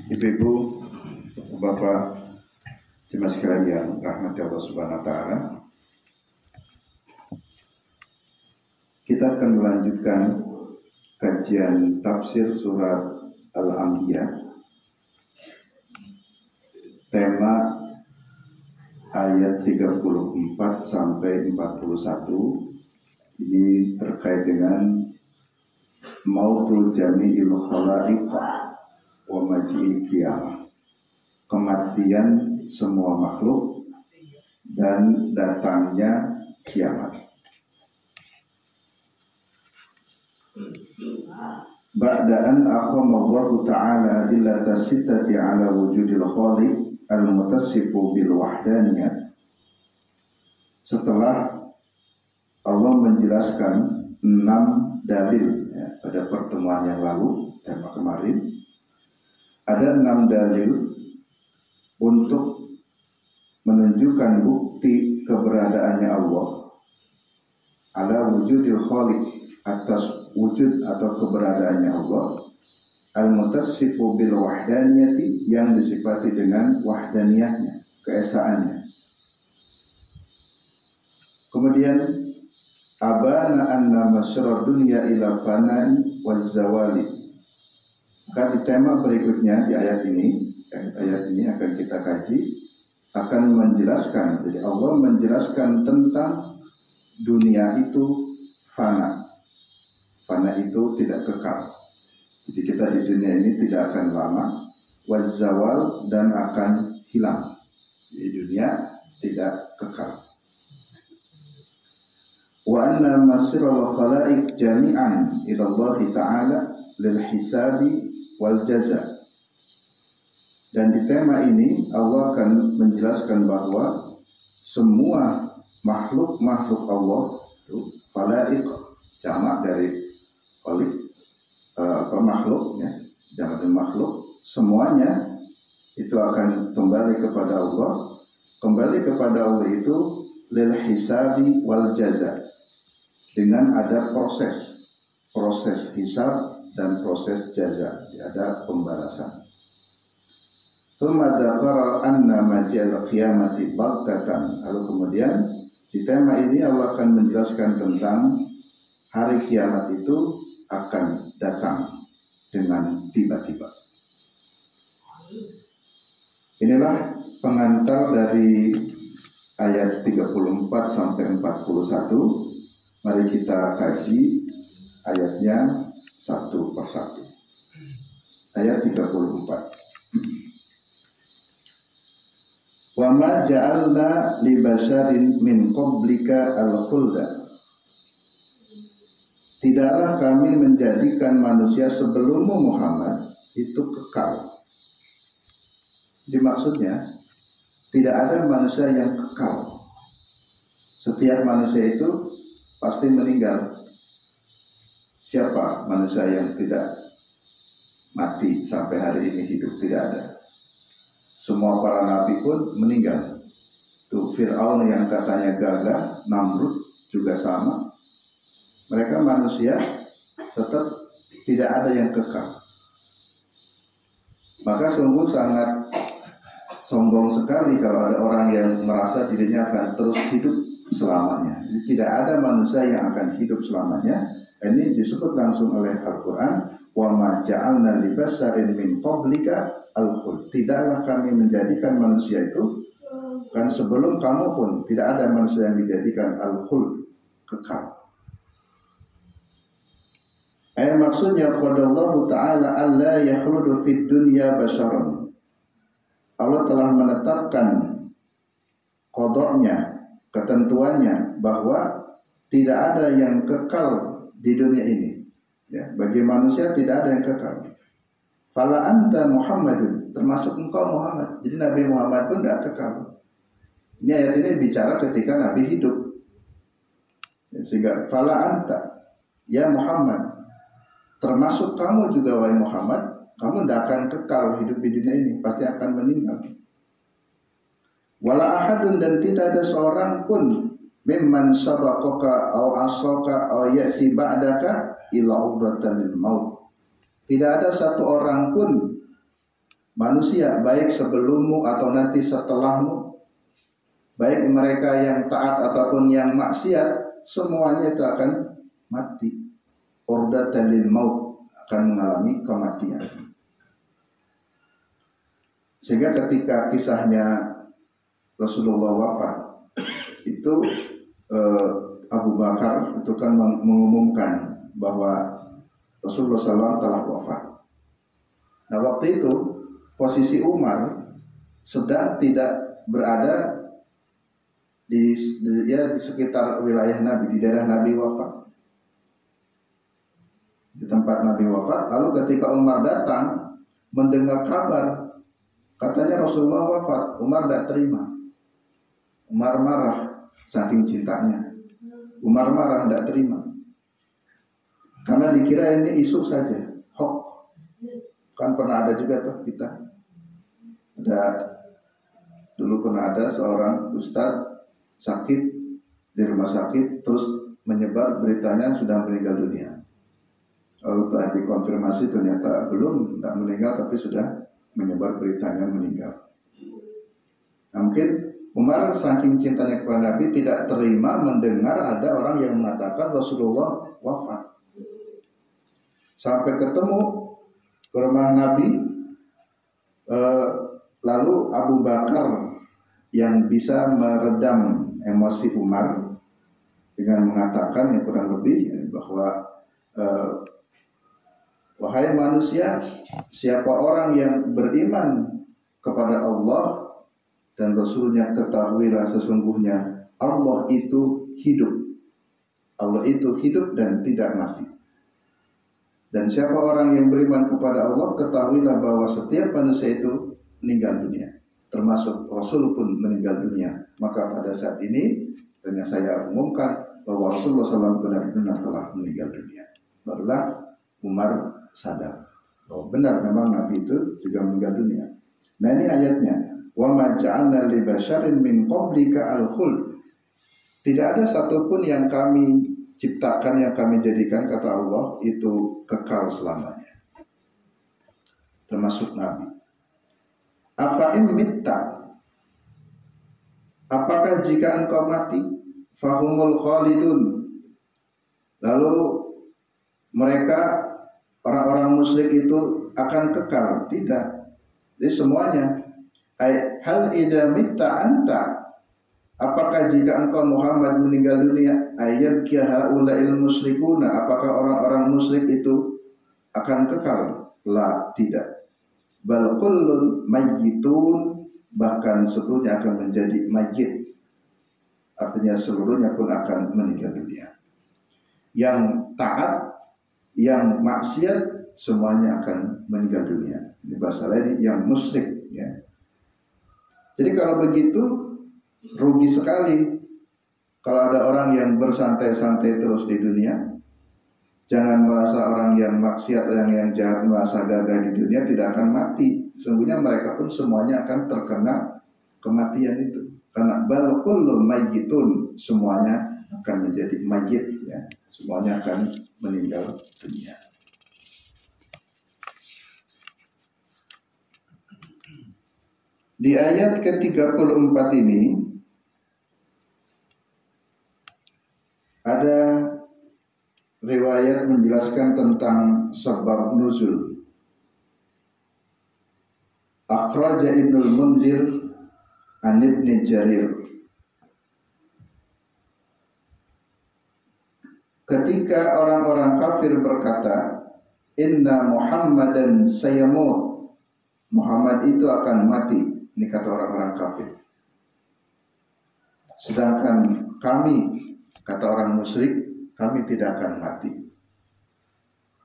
Ibu-ibu, Bapak, jemaah sekalian, rahmati Allah Subhanahu wa taala. Kita akan melanjutkan kajian tafsir surat Al-Anbiya. Tema ayat 34 sampai 41 ini terkait dengan mautul jami'il khalaiq wa maji'il qiyamah, kematian semua makhluk dan datangnya kiamat. Ba'da'an aqamallahu ta'ala dillata sittati ala wujudil khaliq al-mutassifu bil wahdaniyah. Setelah Allah menjelaskan 6 dalil pada pertemuan yang lalu, tema kemarin, ada 6 dalil untuk menunjukkan bukti keberadaannya Allah ala wujudil khaliq, atas wujud atau keberadaannya Allah, al-mutassifu bil wahdaniyati, yang disifati dengan wahdaniyahnya, keesaannya. Kemudian abana anna masyara dunya ila fana'i waz zawali. Maka di tema berikutnya di ayat ini akan kita kaji, akan menjelaskan, jadi Allah menjelaskan tentang dunia itu fana. Fana itu tidak kekal. Jadi kita di dunia ini tidak akan lama, wazawal, dan akan hilang. Di dunia tidak kekal. Wa anna masiral khalaiq jami'an ila Allah Ta'ala lil hisabi wal jaza. Dan di tema ini Allah akan menjelaskan bahwa semua makhluk-makhluk Allah itu khalaiq, jamak dari khaliq, makhluk ya, jamak dari makhluk, semuanya itu akan kembali kepada Allah. Kembali kepada Allah itu lil hisabi wal jaza, dengan ada proses hisab dan proses jaza, ada pembalasan. Tsumma dzakara anna majal qiyamati baghtatan. Lalu kemudian di tema ini Allah akan menjelaskan tentang hari kiamat itu akan datang dengan tiba-tiba. Inilah pengantar dari ayat 34 sampai 41. Mari kita kaji ayatnya satu persatu. Ayat 34. Wa ma ja'alna li basharin min qablika al-khulda. Tidaklah kami menjadikan manusia sebelummu Muhammad itu kekal. Jadi maksudnya tidak ada manusia yang kekal. Setiap manusia itu pasti meninggal. Siapa manusia yang tidak mati sampai hari ini hidup? Tidak ada. Semua para nabi pun meninggal. Tuh Fir'aun yang katanya gagah, Namrud juga sama. Mereka manusia tetap tidak ada yang kekal. Maka sungguh sangat sombong sekali kalau ada orang yang merasa dirinya akan terus hidup selamanya. Jadi tidak ada manusia yang akan hidup selamanya. Ini disebut langsung oleh Al-Quran, wa ma ja'alna li basharin min qablika al-khuld. Tidaklah kami menjadikan manusia itu, kan sebelum kamu pun tidak ada manusia yang dijadikan al-khuld, kekal. Maksudnya qadallahu ta'ala alla yakhludu fid dunya basharun. Allah telah menetapkan qadanya, ketentuannya, bahwa tidak ada yang kekal di dunia ini. Ya, bagi manusia tidak ada yang kekal. Fala anta Muhammadun, termasuk engkau Muhammad. Jadi Nabi Muhammad pun tidak kekal. Ini ayat ini bicara ketika Nabi hidup. Ya, sehingga fala anta ya Muhammad, termasuk kamu juga wahai Muhammad, kamu tidak akan kekal hidup di dunia ini, pasti akan meninggal. Wala ahadun, dan tidak ada seorang pun mimman sabaqaka aw asaka aw ya'ti ba'daka illa udratan lil maut. Tidak ada satu orang pun manusia, baik sebelummu atau nanti setelahmu, baik mereka yang taat ataupun yang maksiat, semuanya itu akan mati. Urdatan lil maut, akan mengalami kematian. Sehingga ketika kisahnya Rasulullah wafat, itu Abu Bakar itu kan mengumumkan bahwa Rasulullah SAW telah wafat. Nah, waktu itu posisi Umar sedang tidak berada di sekitar wilayah Nabi, di daerah Nabi wafat, di tempat Nabi wafat. Lalu ketika Umar datang mendengar kabar katanya Rasulullah wafat, Umar tidak terima. Umar marah saking cintanya. Umar marah, tidak terima, karena dikira ini isu saja, hoax. Kan pernah ada juga tuh kita, dulu pernah ada seorang ustadz sakit di rumah sakit, terus menyebar beritanya sudah meninggal dunia. Lalu telah dikonfirmasi ternyata belum, tidak meninggal, tapi sudah menyebar beritanya meninggal. Nah, mungkin Umar saking cintanya kepada Nabi tidak terima mendengar ada orang yang mengatakan Rasulullah wafat. Sampai ketemu ke rumah Nabi, lalu Abu Bakar yang bisa meredam emosi Umar dengan mengatakan yang kurang lebih bahwa wahai manusia, siapa orang yang beriman kepada Allah dan Rasulnya, ketahuilah sesungguhnya Allah itu hidup. Allah itu hidup dan tidak mati. Dan siapa orang yang beriman kepada Allah, ketahuilah bahwa setiap manusia itu meninggal dunia, termasuk Rasul pun meninggal dunia. Maka pada saat ini ternyata saya umumkan bahwa Rasulullah SAW benar-benar telah meninggal dunia. Barulah Umar sadar bahwa benar memang Nabi itu juga meninggal dunia. Nah, ini ayatnya. Wa ma ja'alna li basyarin min qablika al-khuld. Tidak ada satupun yang kami ciptakan, yang kami jadikan, kata Allah, itu kekal selamanya, termasuk Nabi. Afa in mitta, apakah jika engkau mati, fahumul khalidun, lalu mereka orang-orang musyrik itu akan kekal? Tidak. Jadi semuanya. Hal idza mitta anta, apakah jika engkau Muhammad meninggal dunia, ayat haulail musyrikuna, apakah orang-orang musyrik itu akan kekal? La, tidak. Bal kullun mayyitun, bahkan seluruhnya akan menjadi mayyit. Artinya seluruhnya pun akan meninggal dunia. Yang taat, yang maksiat, semuanya akan meninggal dunia. Ini bahasa lain yang musyrik, ya. Jadi kalau begitu rugi sekali kalau ada orang yang bersantai-santai terus di dunia. Jangan merasa orang yang maksiat, yang jahat merasa gagah di dunia tidak akan mati. Sesungguhnya mereka pun semuanya akan terkena kematian itu. Karena bal kullu mayyitun, semuanya akan menjadi mayyit, ya. Semuanya akan meninggal dunia. Di ayat ke-34 ini ada riwayat menjelaskan tentang sebab nuzul. Akhraja Ibnul Munzir an Ibn Jarir. Ketika orang-orang kafir berkata, Inna Muhammadan sayamut, Muhammad itu akan mati. Ini kata orang-orang kafir. Sedangkan kami, kata orang musyrik, kami tidak akan mati.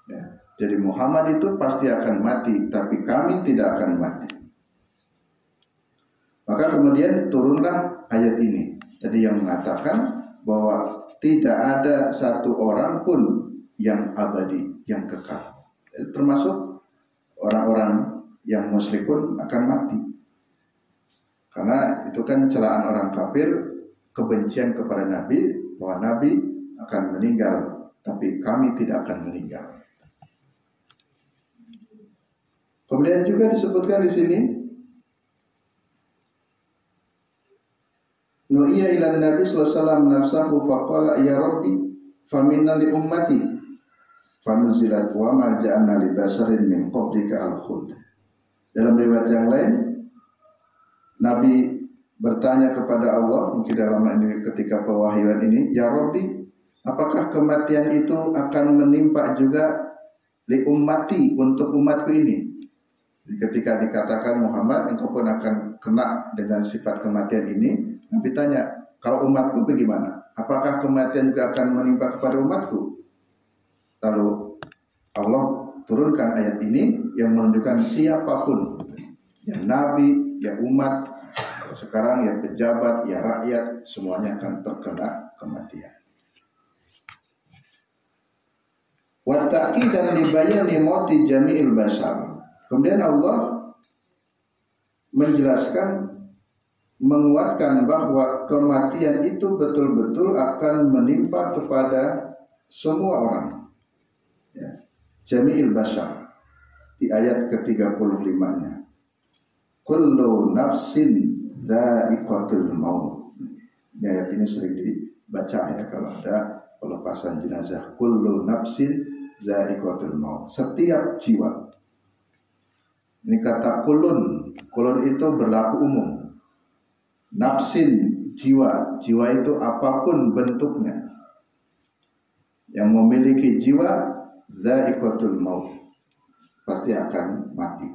Ya. Jadi Muhammad itu pasti akan mati, tapi kami tidak akan mati. Maka kemudian turunlah ayat ini. Jadi yang mengatakan bahwa tidak ada satu orang pun yang abadi, yang kekal. Termasuk orang-orang yang musyrik pun akan mati. Karena itu kan celaan orang kafir, kebencian kepada Nabi, bahwa Nabi akan meninggal, tapi kami tidak akan meninggal. Kemudian juga disebutkan di sini Nu'iya ila Nabi sallallahu alaihi wasallam nafsahu faqala ya Rabbi faminna li ummati fanuzilat wa ma ja'alna li basharin min qablika al-khuld. Dalam riwayat yang lain Nabi bertanya kepada Allah, mungkin dalam ini ketika pewahyuan ini, ya Rabbi, apakah kematian itu akan menimpa juga li ummati untuk umatku ini? Ketika dikatakan Muhammad, engkau pun akan kena dengan sifat kematian ini. Nabi tanya, kalau umatku bagaimana? Apakah kematian juga akan menimpa kepada umatku? Lalu Allah turunkan ayat ini yang menunjukkan siapapun, ya Nabi, ya umat, sekarang ya pejabat, ya rakyat, semuanya akan terkena kematian. Wa ta'kidan li bayani mauti jami'il bashar. Kemudian Allah menjelaskan, menguatkan bahwa kematian itu betul-betul akan menimpa kepada semua orang. Ya. Jami'il bashar di ayat ke-35-nya. Kullu nafsin dha'iqatul maut. Ayat ini sering dibaca ya kalau ada pelepasan jenazah. Kullu nafsin dha'iqatul maut. Setiap jiwa. Ini kata kulun. Kulun itu berlaku umum. Nafsin, jiwa. Jiwa itu apapun bentuknya. Yang memiliki jiwa, dha'iqatul maut. Pasti akan mati.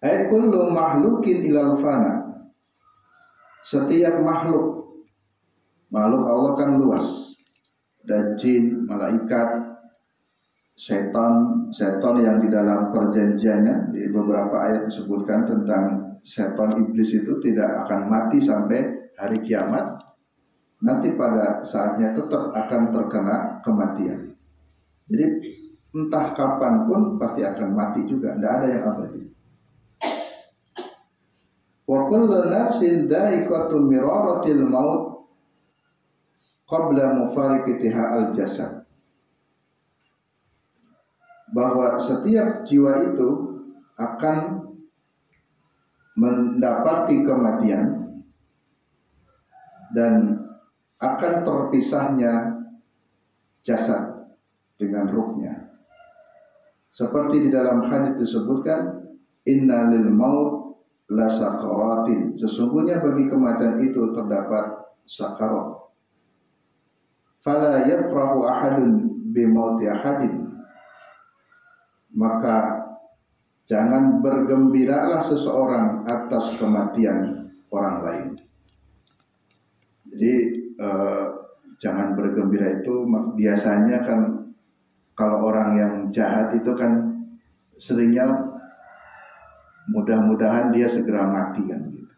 Ay kullu mahlukin ilal fana. Setiap makhluk Allah kan luas. Dan jin, malaikat, setan yang di dalam perjanjiannya di beberapa ayat disebutkan tentang setan iblis itu tidak akan mati sampai hari kiamat. Nanti pada saatnya tetap akan terkena kematian. Jadi entah kapan pun pasti akan mati juga, tidak ada yang abadi. Wa kullu nafsin dha'iqatul miraratil maut qabla mufariqatiha al-jasad. Bahwa setiap jiwa itu akan mendapati kematian dan akan terpisahnya jasad dengan ruhnya. Seperti di dalam hadis disebutkan, inna lil maut la sakaratin. Sesungguhnya bagi kematian itu terdapat sakarat. Fala yafrahu ahadun bi mauti ahadin. Maka jangan bergembiralah seseorang atas kematian orang lain. Jadi jangan bergembira itu biasanya kan kalau orang yang jahat itu kan seringnya mudah-mudahan dia segera mati kan gitu.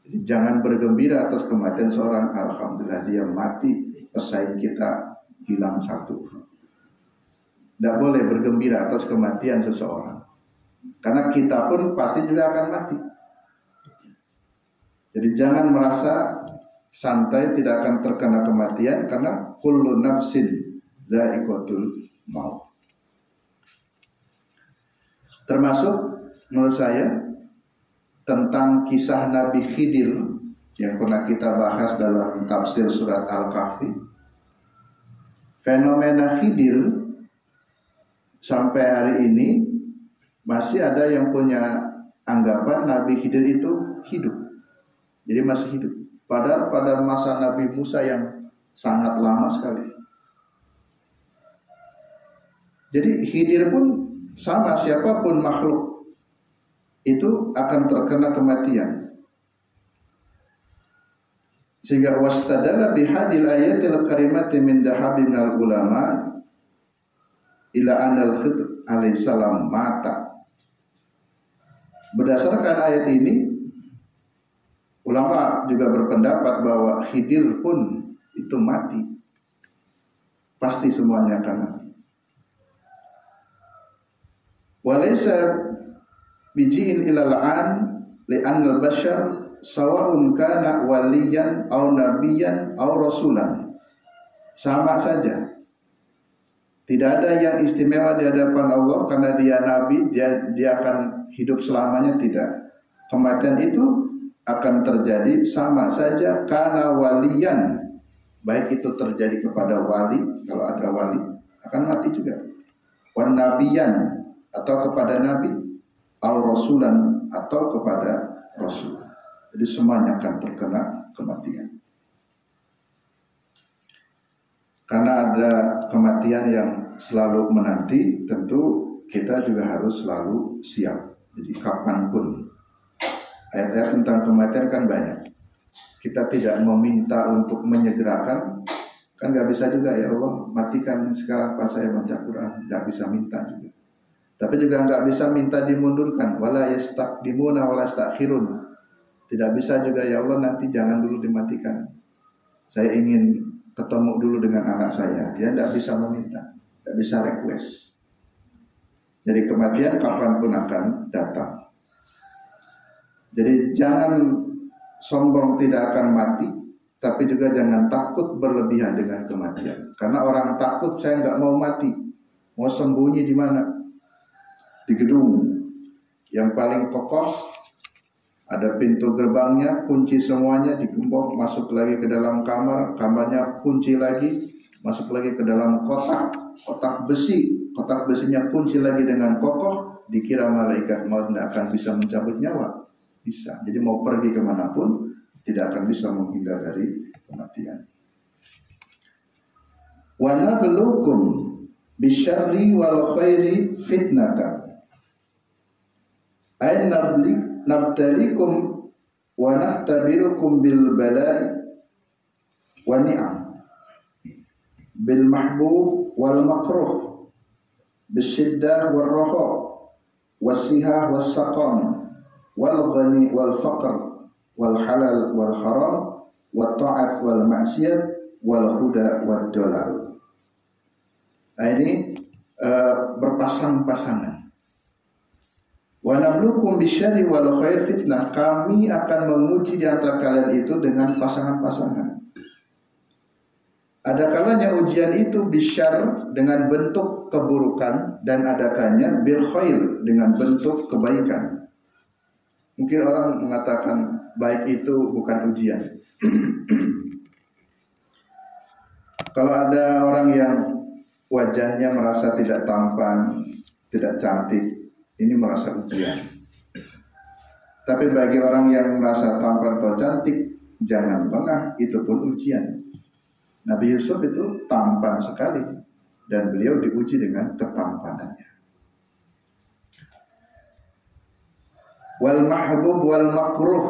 Jadi jangan bergembira atas kematian seorang. Alhamdulillah dia mati, pesaing kita hilang satu. Tidak boleh bergembira atas kematian seseorang. Karena kita pun pasti juga akan mati. Jadi jangan merasa santai tidak akan terkena kematian. Karena kullu nafsin dha'iqatul maut. Termasuk menurut saya tentang kisah Nabi Khidir yang pernah kita bahas dalam tafsir surat Al-Kahfi. Fenomena Khidir sampai hari ini masih ada yang punya anggapan Nabi Khidir itu hidup. Jadi masih hidup. Padahal pada masa Nabi Musa yang sangat lama sekali. Jadi Khidir pun sama, siapapun makhluk itu akan terkena kematian. Sehingga wastadalla bihadil ayatil karimati min dahabi minal ulama ila anal Khidr alaihissalam mata. Berdasarkan ayat ini, ulama juga berpendapat bahwa Khidir pun itu mati. Pasti semuanya akan mati. Walaysa biji'in ilal an li'annal bashar sawa'un kana waliyan aw nabiyan aw rasulan. Sama saja. Tidak ada yang istimewa di hadapan Allah karena dia nabi, dia akan hidup selamanya, tidak. Kematian itu akan terjadi sama saja karena waliyan, baik itu terjadi kepada wali, kalau ada wali akan mati juga. Wan nabiyan, atau kepada nabi, al rasulan, atau kepada rasul. Jadi semuanya akan terkena kematian. Karena ada kematian yang selalu menanti, tentu kita juga harus selalu siap. Jadi kapanpun. Ayat-ayat tentang kematian kan banyak. Kita tidak meminta untuk menyegerakan, kan nggak bisa juga, ya Allah matikan sekarang pas saya baca Quran, nggak bisa minta juga. Tapi juga nggak bisa minta dimundurkan, wala yastaqdimuna wala yastakhirun. Tidak bisa juga, ya Allah nanti jangan dulu dimatikan, saya ingin ketemu dulu dengan anak saya. Dia tidak bisa meminta, tidak bisa request. Jadi kematian kapanpun akan datang. Jadi jangan sombong tidak akan mati, tapi juga jangan takut berlebihan dengan kematian. Karena orang takut, saya nggak mau mati, mau sembunyi di mana? Di gedung yang paling kokoh, ada pintu gerbangnya, kunci semuanya, digembok, masuk lagi ke dalam kamar, kamarnya kunci lagi, masuk lagi ke dalam kotak besi, kotak besinya kunci lagi dengan kokoh, dikira malaikat maut tidak akan bisa mencabut nyawa. Bisa. Jadi mau pergi kemanapun tidak akan bisa menghindar dari kematian. Wa nabluukum bisyarri wal khairi fitnatan. Ay nabtalikum wa nahtabirukum bil bala'i wa ni'am, bil mahbub wal makruh, bis syiddah wal raha, was sihah was saqam, wal ghani wal faqr, wal halal wal haram, wat ta'at wal maksiyat, wal huda wad dolal. Nah ini berpasang-pasangan. Wa nabluukum bisyarri wal khair fitnah, kami akan menguji di antara kalian itu dengan pasangan-pasangan. Ada kalanya ujian itu bisyar dengan bentuk keburukan, dan ada kalanya bil khair dengan bentuk kebaikan. Mungkin orang mengatakan baik itu bukan ujian. Kalau ada orang yang wajahnya merasa tidak tampan, tidak cantik, ini merasa ujian. Tapi bagi orang yang merasa tampan atau cantik, jangan lengah, itu pun ujian. Nabi Yusuf itu tampan sekali, dan beliau diuji dengan ketampanannya. Wal mahbub wal makruh,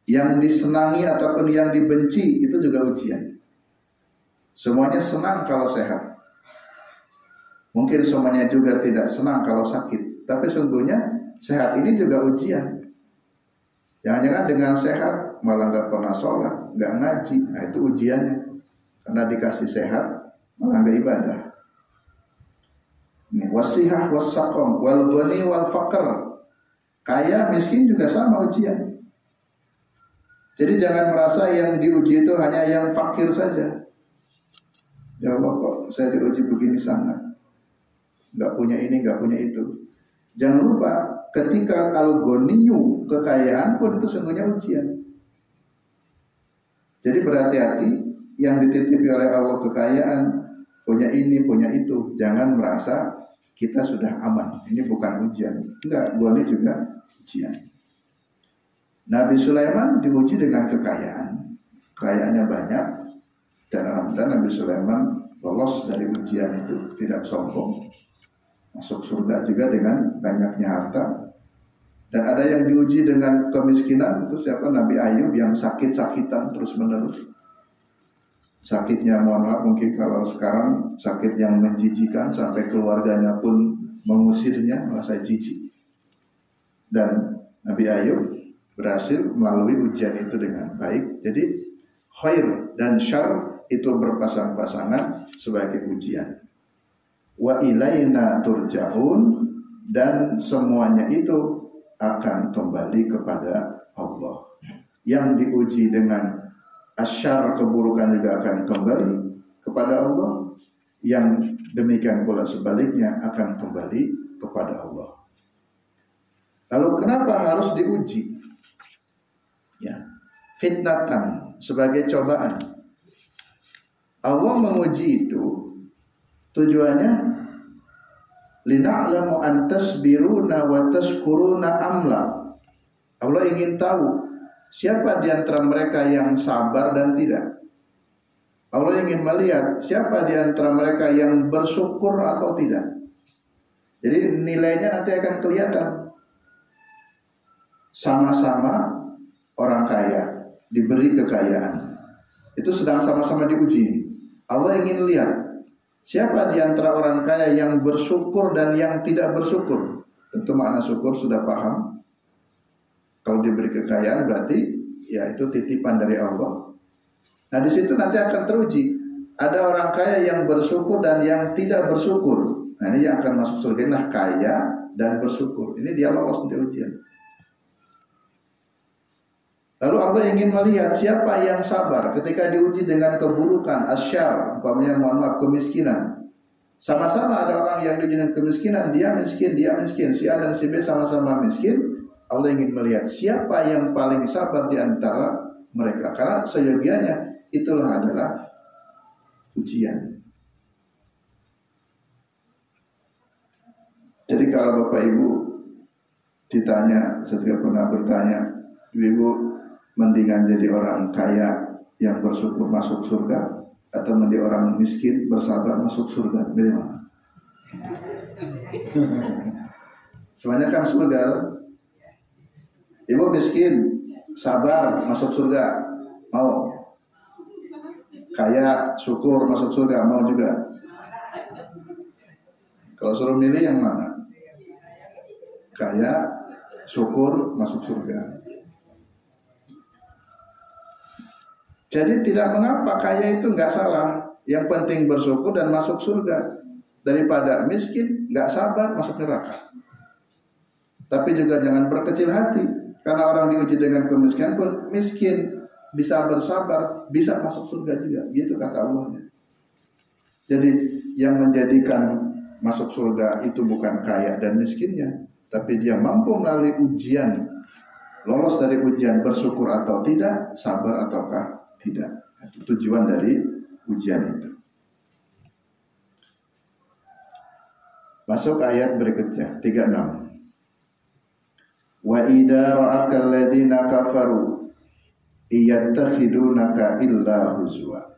yang disenangi ataupun yang dibenci, itu juga ujian. Semuanya senang kalau sehat. Mungkin semuanya juga tidak senang kalau sakit. Tapi sungguhnya sehat ini juga ujian. Jangan-jangan dengan sehat malah nggak pernah sholat, nggak ngaji. Nah itu ujiannya. Karena dikasih sehat malah nggak ibadah. Ini wasihah wasakom wal ghani wal faqr. Kaya miskin juga sama ujian. Jadi jangan merasa yang diuji itu hanya yang fakir saja. Ya Allah, kok saya diuji begini sangat, nggak punya ini, nggak punya itu. Jangan lupa, ketika al-ghaniyu, kekayaan pun itu sungguhnya ujian. Jadi berhati-hati, yang dititipi oleh Allah kekayaan, punya ini, punya itu. Jangan merasa kita sudah aman. Ini bukan ujian. Enggak, boleh juga ujian. Nabi Sulaiman diuji dengan kekayaan. Kekayaannya banyak. Dan alhamdulillah Nabi Sulaiman lolos dari ujian itu, tidak sombong. Masuk surga juga dengan banyaknya harta. Dan ada yang diuji dengan kemiskinan, itu siapa? Nabi Ayub yang sakit-sakitan terus-menerus. Sakitnya, mohon maaf, mungkin kalau sekarang sakit yang menjijikan sampai keluarganya pun mengusirnya, merasa jijik. Dan Nabi Ayub berhasil melalui ujian itu dengan baik. Jadi khair dan syarr itu berpasang-pasangan sebagai ujian. Wa ilaina turja'un, dan semuanya itu akan kembali kepada Allah. Yang diuji dengan asyar, keburukan, juga akan kembali kepada Allah. Yang Demikian pula sebaliknya akan kembali kepada Allah. Lalu kenapa harus diuji? Ya, fitnatan, sebagai cobaan. Allah menguji itu tujuannya lina'lamu an tasbiruna wa tashkuruna amla. Allah ingin tahu siapa di antara mereka yang sabar dan tidak. Allah ingin melihat siapa di antara mereka yang bersyukur atau tidak. Jadi nilainya nanti akan kelihatan. Sama-sama orang kaya diberi kekayaan, itu sedang sama-sama diuji. Allah ingin lihat siapa di antara orang kaya yang bersyukur dan yang tidak bersyukur. Tentu makna syukur sudah paham. Kalau diberi kekayaan berarti ya itu titipan dari Allah. Nah di situ nanti akan teruji. Ada orang kaya yang bersyukur dan yang tidak bersyukur. Nah ini yang akan masuk surga. Nah kaya dan bersyukur. Ini dia lolos di ujian. Lalu Allah ingin melihat siapa yang sabar ketika diuji dengan keburukan, asyar, umpamanya mohon maaf kemiskinan. Sama-sama ada orang yang diuji dengan kemiskinan, dia miskin, si A dan si B sama-sama miskin. Allah ingin melihat siapa yang paling sabar di antara mereka. Karena seyogianya itulah adalah ujian. Jadi kalau Bapak Ibu ditanya, saya juga pernah bertanya, Ibu mendingan jadi orang kaya yang bersyukur masuk surga atau menjadi orang miskin bersabar masuk surga? Pilih mana? Semuanya kan surga. Ibu miskin, sabar masuk surga, mau? Kaya, syukur masuk surga, mau juga? Kalau suruh milih yang mana? Kaya, syukur masuk surga. Jadi tidak mengapa kaya itu nggak salah. Yang penting bersyukur dan masuk surga. Daripada miskin, nggak sabar masuk neraka. Tapi juga jangan berkecil hati. Karena orang diuji dengan kemiskinan pun miskin bisa bersabar, bisa masuk surga juga. Gitu kata Allah. Jadi yang menjadikan masuk surga itu bukan kaya dan miskinnya, tapi dia mampu melalui ujian, lolos dari ujian, bersyukur atau tidak, sabar ataukah tidak. Itu tujuan dari ujian itu. Masuk ayat berikutnya 36. Wa idza ra'akal ladzina kafaru iyattakhidunaka illa huzwa.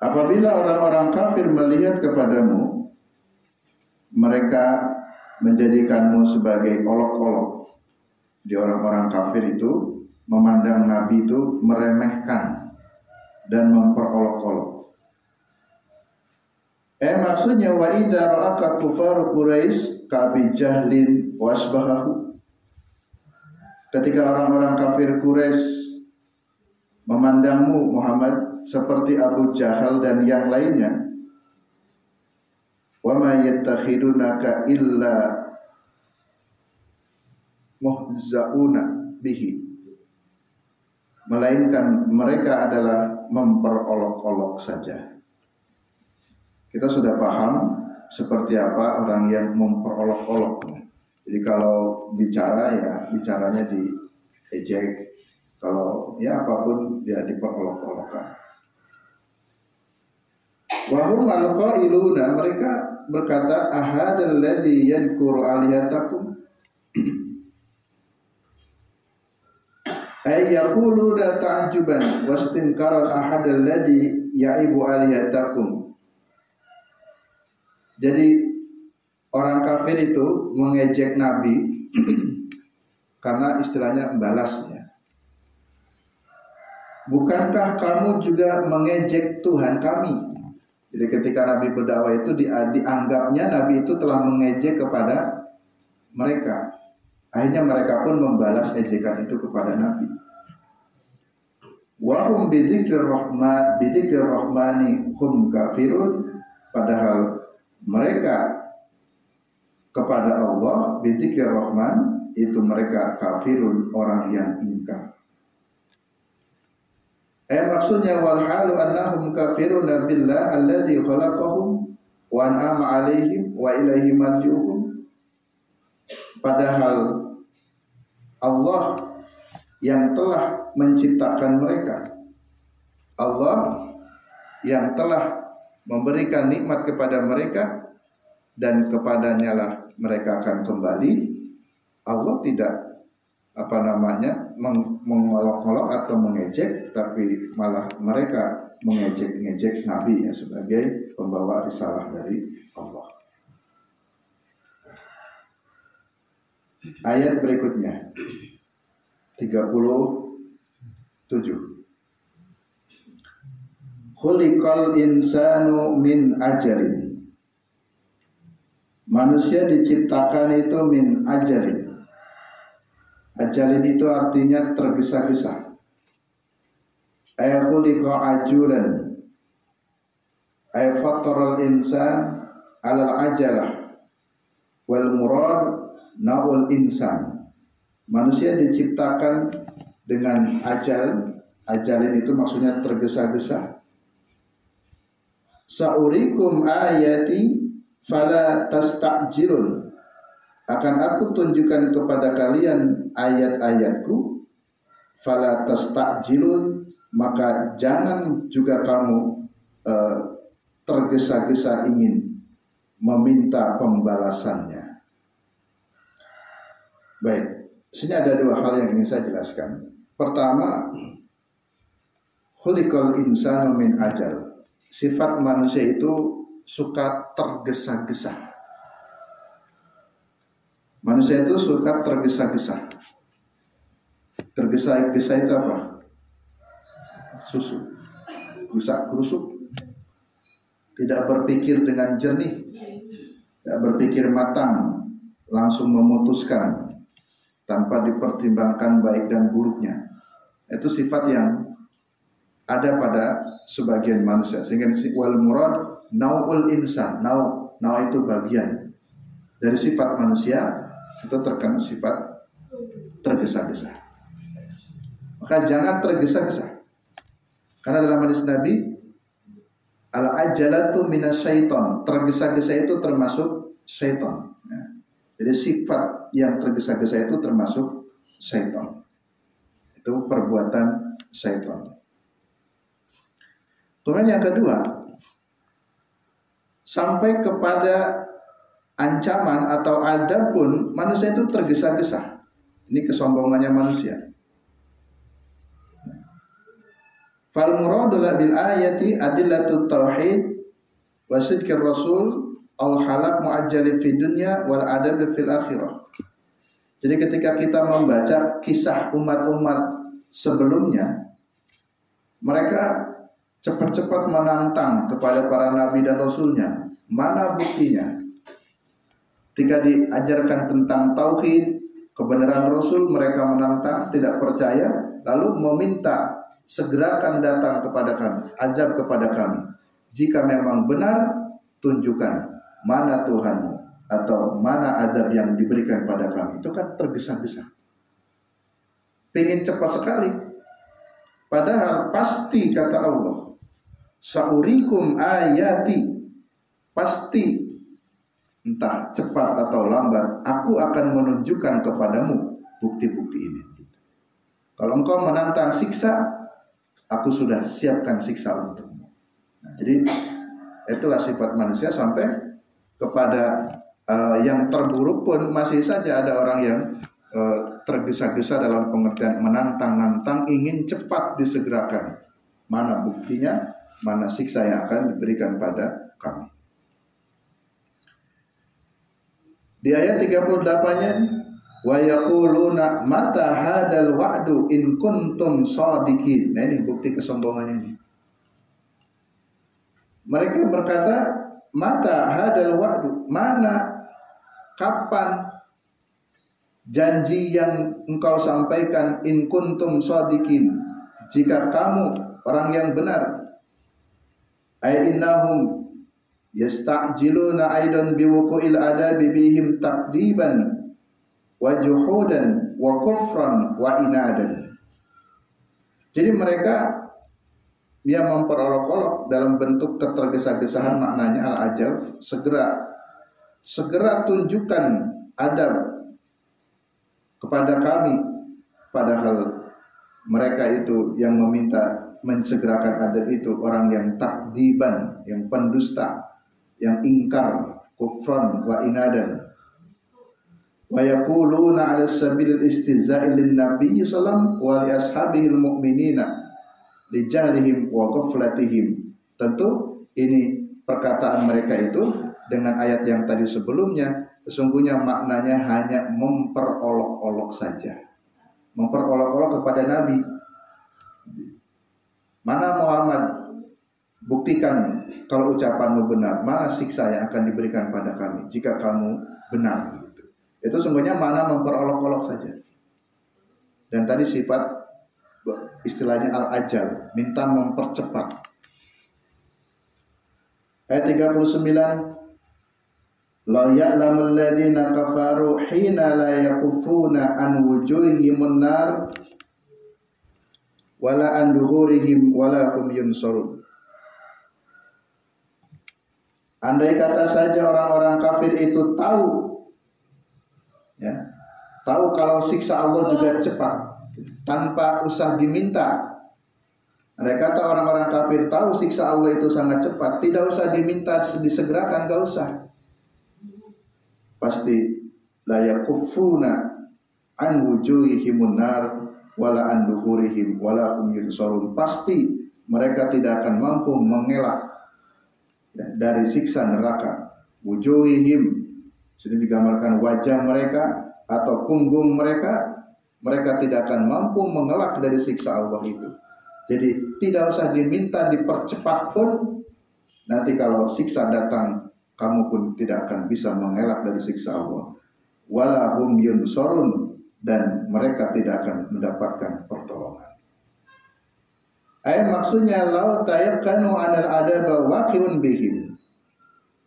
Apabila orang-orang kafir melihat kepadamu, mereka menjadikanmu sebagai olok-olok. Di orang-orang kafir itu memandang Nabi itu meremehkan dan memperolok-olok. Maksudnya wa idza ra'aka kufar Quraisy ka Abi Jahlin wasbahahu. Ketika orang-orang kafir Quraisy memandangmu Muhammad seperti Abu Jahal dan yang lainnya, wa ma yattakhidunaka illa muhzauna bihi, melainkan mereka adalah memperolok-olok saja. Kita sudah paham seperti apa orang yang memperolok-olok. Jadi kalau bicara ya bicaranya diejek, kalau ya apapun dia diperolok-olokkan. Wahum al-qailuna, mereka berkata ahadal ladzi yadhkuru alihatakum ay yaqulu la ta'juban wastinkaran ahadal ladzi ya'ibu alihatakum. Jadi orang kafir itu mengejek Nabi karena istilahnya membalasnya. Bukankah kamu juga mengejek Tuhan kami? Jadi ketika Nabi berdakwah itu dianggapnya Nabi itu telah mengejek kepada mereka. Akhirnya mereka pun membalas ejekan itu kepada Nabi. Wa hum bidzikrir rahmani hum kafirun, padahal mereka kepada Allah bidzikrir rahman itu mereka kafirun, orang yang ingkar. Maksudnya wal halu annahum kafiruna billah alladzi khalaqahum wa an'ama 'alaihim wa ilaihi marji'uhum. Padahal Allah yang telah menciptakan mereka, Allah yang telah memberikan nikmat kepada mereka dan kepadanya lah mereka akan kembali. Allah tidak mengolok-olok atau mengejek, tapi malah mereka mengejek-ngejek Nabi ya sebagai pembawa risalah dari Allah. Ayat berikutnya 37. Khuliqal insanu min ajalin. Manusia diciptakan itu min ajalin. Ajalin itu artinya tergesa-gesa. Khuliqa ajulan. Fataral insan alal ajalah. Wal murad naul insan. Manusia diciptakan dengan ajal. Ajalin itu maksudnya tergesa-gesa. Sa'urikum ayati fala tasta'jilun. Akan aku tunjukkan kepada kalian ayat-ayatku, fala tasta'jilun, maka jangan juga kamu tergesa-gesa ingin meminta pembalasannya. Baik, sini ada dua hal yang ingin saya jelaskan. Pertama, khuliqal insanu min ajal. Sifat manusia itu suka tergesa-gesa. Manusia itu suka tergesa-gesa. Tergesa-gesa itu apa? Susu. Gerusak-gerusuk. Tidak berpikir dengan jernih. Tidak berpikir matang. Langsung memutuskan tanpa dipertimbangkan baik dan buruknya. Itu sifat yang ada pada sebagian manusia. Sehingga wal murad nau'ul insan. Nau itu bagian dari sifat manusia. Itu terkena sifat tergesa-gesa. Maka jangan tergesa-gesa. Karena dalam hadis Nabi, al-ajalatu minasyaiton. Tergesa-gesa itu termasuk syaitan. Ya. Jadi sifat yang tergesa-gesa itu termasuk syaitan. Itu perbuatan syaitan. Kemudian yang kedua, sampai kepada ancaman atau adab pun manusia itu tergesa-gesa. Ini kesombongannya manusia. Fal muradu bil ayati adillatut tauhid wa sidqir rasul al halak muajjalin fid dunya wal adab fil akhirah. Jadi ketika kita membaca kisah umat-umat sebelumnya, mereka cepat-cepat menantang kepada para nabi dan rasulnya. Mana buktinya? Ketika diajarkan tentang tauhid, kebenaran Rasul, mereka menantang, tidak percaya, lalu meminta segerakan datang kepada kami, azab kepada kami. Jika memang benar, tunjukkan mana Tuhanmu atau mana azab yang diberikan pada kami. Itu kan tergesa-gesa. Pengen cepat sekali. Padahal pasti kata Allah, sa'urikum ayati, pasti entah cepat atau lambat, aku akan menunjukkan kepadamu bukti-bukti ini. Kalau engkau menantang siksa, aku sudah siapkan siksa untukmu. Nah, jadi itulah sifat manusia sampai kepada yang terburuk pun masih saja ada orang yang tergesa-gesa dalam pengertian menantang-nantang, ingin cepat disegerakan. Mana buktinya, mana siksa yang akan diberikan pada kami. Di ayat 38-nya, wa yaquluna mata hadal wa'du in kuntum shadiqin. Nah, ini bukti kesombongannya ini. Mereka berkata, mata hadal wa'du, mana, kapan janji yang engkau sampaikan, in kuntum shadiqin, jika kamu orang yang benar. Ay innahum yasta'jiluna aidan biwuqu'il adabi bihim takdiban wa juhudan wa kufran wa inadan. Jadi mereka dia memperolok-olok dalam bentuk ketergesa-gesaan, maknanya al-ajal, segera tunjukkan adab kepada kami, padahal mereka itu yang meminta mensegerakan adab itu orang yang takdiban, yang pendusta, yang ingkar, kufran wa inadan. Wa yaquluna 'ala sabilil istihza'i lin nabiy sallallahu wa li ashabihil mu'minina li jahlihim wa ghaflatihim. Tentu ini perkataan mereka itu dengan ayat yang tadi sebelumnya sesungguhnya maknanya hanya memperolok-olok saja. Memperolok-olok kepada Nabi. Mana Muhammad, buktikan kalau ucapanmu benar, mana siksa yang akan diberikan pada kami jika kamu benar. Itu sungguhnya mana memperolok-olok saja. Dan tadi sifat istilahnya al-ajal, minta mempercepat. Ayat 39, la ya'lamul ladzina kafaru hina la yakufuna an wujuhihimun nar wala an duhurihim wala hum yunsarun. Andai kata saja orang-orang kafir itu tahu, ya, tahu kalau siksa Allah juga cepat tanpa usah diminta. Andai kata orang-orang kafir tahu siksa Allah itu sangat cepat, tidak usah diminta, disegerakan, gak usah. Pasti la yakufuna an wujuhihimun nar wala an duhurihim wala hum yunsarun. Pasti mereka tidak akan mampu mengelak dari siksa neraka. Wujuhihim sudah digambarkan wajah mereka atau punggung mereka, mereka tidak akan mampu mengelak dari siksa Allah itu. Jadi tidak usah diminta dipercepat pun, nanti kalau siksa datang kamu pun tidak akan bisa mengelak dari siksa Allah. Wala hum yunsarun, dan mereka tidak akan mendapatkan pertolongan. Maksudnya lau tayakkanu anal adaba waqi'un bihim.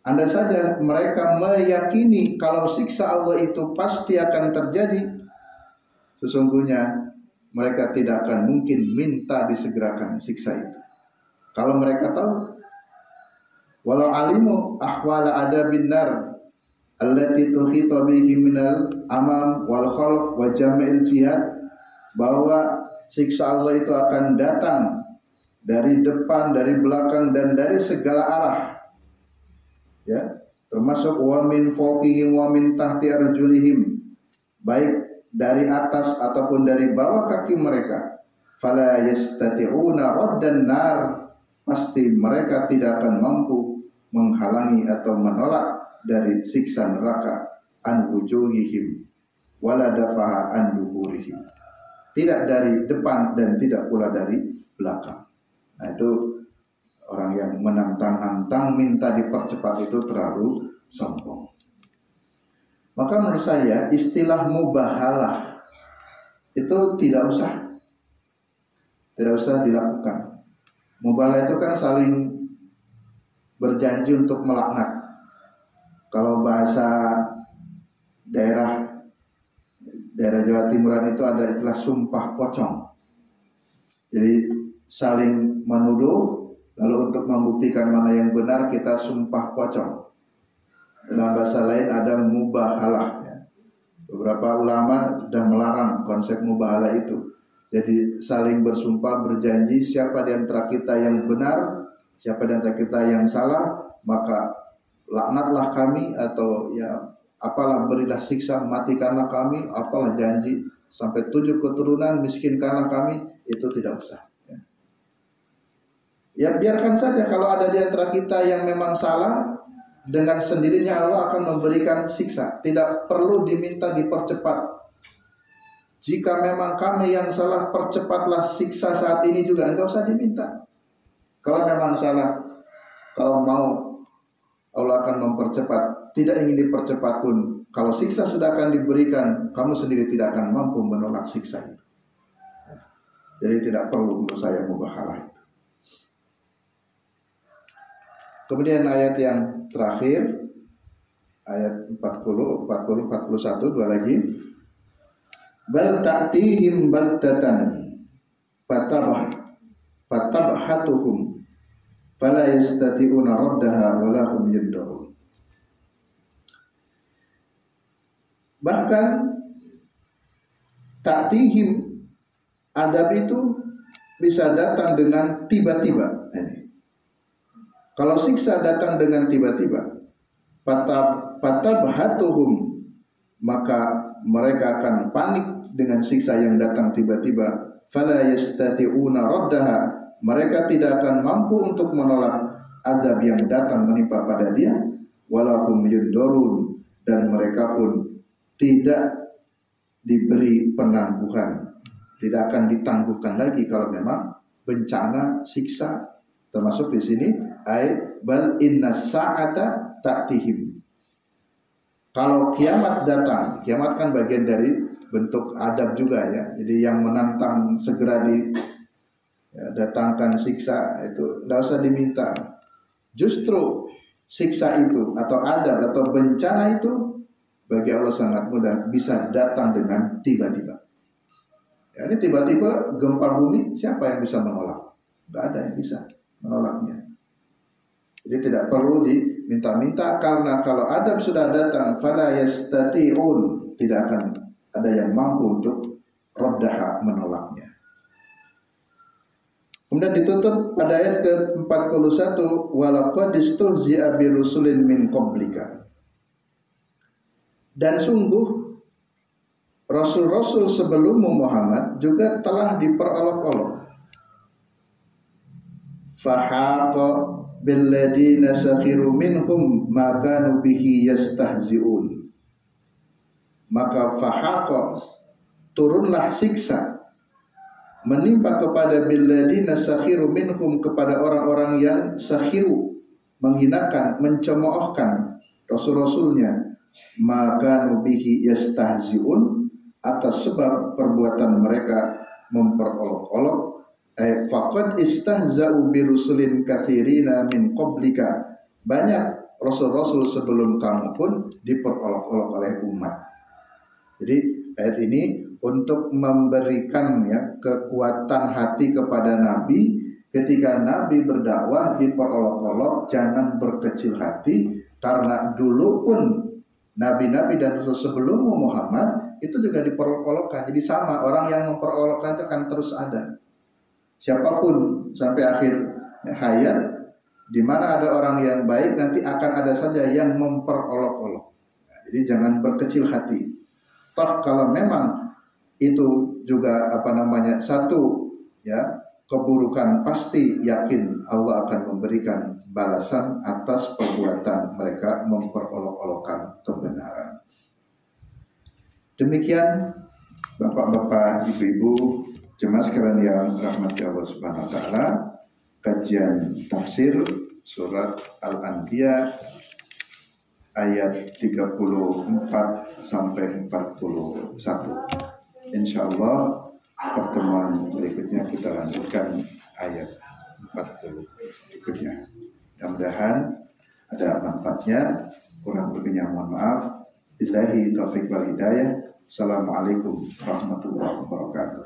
Anda saja mereka meyakini kalau siksa Allah itu pasti akan terjadi, sesungguhnya mereka tidak akan mungkin minta disegerakan siksa itu. Kalau mereka tahu, walau alimu ahwala adabin nar allati tuhita bihi minal amam wal khalf wa jam'il jihad, bahwa siksa Allah itu akan datang dari depan, dari belakang, dan dari segala arah, ya, termasuk wa min fawqihim wa min tahti arjulihim, baik dari atas ataupun dari bawah kaki mereka. Fala yastati'una raddan nar, pasti mereka tidak akan mampu menghalangi atau menolak dari siksa neraka an wujuhihim wala dafaha an duhurihim, tidak dari depan dan tidak pula dari belakang. Nah, itu orang yang menantang-nantang minta dipercepat itu terlalu sombong. Maka menurut saya istilah mubahalah itu tidak usah dilakukan. Mubahalah itu kan saling berjanji untuk melaknat. Kalau bahasa daerah Jawa Timuran itu ada istilah sumpah pocong. Jadi saling menuduh, lalu untuk membuktikan mana yang benar kita sumpah pocong. Dalam bahasa lain ada mubahalah. Beberapa ulama sudah melarang konsep mubahalah itu. Jadi saling bersumpah, berjanji siapa di antara kita yang benar, siapa di antara kita yang salah, maka laknatlah kami, atau ya apalah, berilah siksa, matikanlah kami, apalah janji, sampai 7 keturunan miskinkanlah kami. Itu tidak usah. Ya biarkan saja kalau ada di antara kita yang memang salah, dengan sendirinya Allah akan memberikan siksa. Tidak perlu diminta dipercepat. Jika memang kami yang salah, percepatlah siksa saat ini juga, enggak usah diminta. Kalau memang salah, kalau mau Allah akan mempercepat. Tidak ingin dipercepat pun, kalau siksa sudah akan diberikan, kamu sendiri tidak akan mampu menolak siksa itu. Jadi tidak perlu untuk saya mubahalah itu. Kemudian ayat yang terakhir, ayat 40, 41, dua lagi. Bal ta'tihim baghtatan fatabah fatabhatuhum fala yastati'una raddaha wa lahum yundarun. Bahkan ta'tihim, adab itu bisa datang dengan tiba-tiba. Kalau siksa datang dengan tiba-tiba, fatabhatuhum, maka mereka akan panik dengan siksa yang datang tiba-tiba. Fala yastati'una raddaha, mereka tidak akan mampu untuk menolak azab yang datang menimpa pada dia. Walahum yundarun, dan mereka pun tidak diberi penangguhan, tidak akan ditangguhkan lagi kalau memang bencana siksa. Termasuk di sini bal inna sa'ata ta'tihim. Kalau kiamat datang, kiamat kan bagian dari bentuk adab juga ya. Jadi yang menantang segera datangkan siksa itu tidak usah diminta. Justru siksa itu atau adab atau bencana itu bagi Allah sangat mudah, bisa datang dengan tiba-tiba. Ya, ini tiba-tiba gempa bumi, siapa yang bisa menolak? Tidak ada yang bisa menolaknya. Jadi tidak perlu diminta-minta, karena kalau adab sudah datang, fala yastati'un, tidak akan ada yang mampu untuk raddaha, menolaknya. Kemudian ditutup pada ayat ke-41, walaqad istuhzi'a birusulin min qablika. Dan sungguh Rasul-Rasul sebelummu Muhammad juga telah diperolok-olok. Fahaqa billadina sakhiru minhum ma kanu bihi yastahzi'un. Maka fahaqa, turunlah siksa, menimpa kepada billadina sakhiru minhum, kepada orang-orang yang sakhiru, menghinakan, mencemoohkan Rasul-Rasulnya, maka nubihi yastahzi'un, atas sebab perbuatan mereka memperolok-olok. Faqad istahza'u birusulin katsirina min qablika, banyak rasul-rasul sebelum kamu pun diperolok-olok oleh umat. Jadi ayat ini untuk memberikan ya kekuatan hati kepada Nabi ketika Nabi berdakwah diperolok-olok, jangan berkecil hati, karena dulu pun Nabi-Nabi dan Rasul sebelum Muhammad itu juga diperolok-olokkan. Jadi sama, orang yang memperolokkan itu akan terus ada. Siapapun sampai akhir hayat, di mana ada orang yang baik, nanti akan ada saja yang memperolok-olok. Jadi jangan berkecil hati. Toh kalau memang itu juga satu ya keburukan, pasti yakin Allah akan memberikan balasan atas perbuatan mereka memperolok-olokkan kebenaran. Demikian Bapak-bapak, Ibu-ibu, jemaah sekalian yang rahmati Allah Subhanahu wa taala, kajian tafsir surat Al-Anbiya ayat 34 sampai 41. Insyaallah pertemuan berikutnya kita lanjutkan ayat 40 berikutnya. Mudah-mudahan ada manfaatnya. Kurang lebihnya mohon maaf. Billahi taufiq wal hidayah. Assalamualaikum warahmatullahi wabarakatuh.